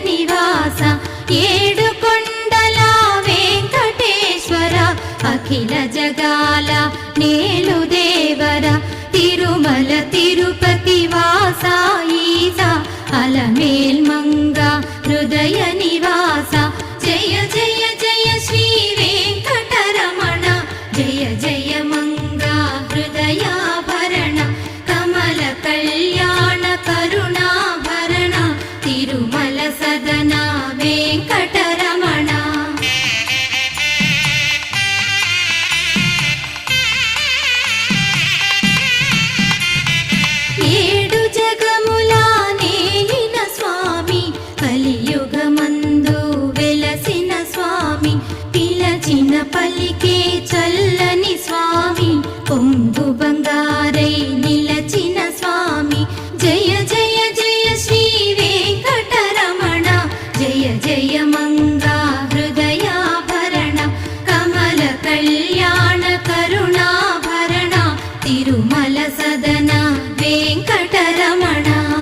నివాస ఏడు కొండల వెంకటేశ్వర అఖిల జగాల నేలు దేవర తిరుమల తిరుపతి వాస ఈస అలమేల్ మంగ హృదయ నివాస జయ జయ జయ శ్రీ వెంకటరమణ జయ జయ మంగ హృదయాభరణ కమల కళ్యాణ కరుణాభరణ తిరుమల సదన వెంకటరమణ. ఏడు జగముల నేలిన స్వామి కలియుగమందు వెలసిన స్వామి పిలచిన పలికే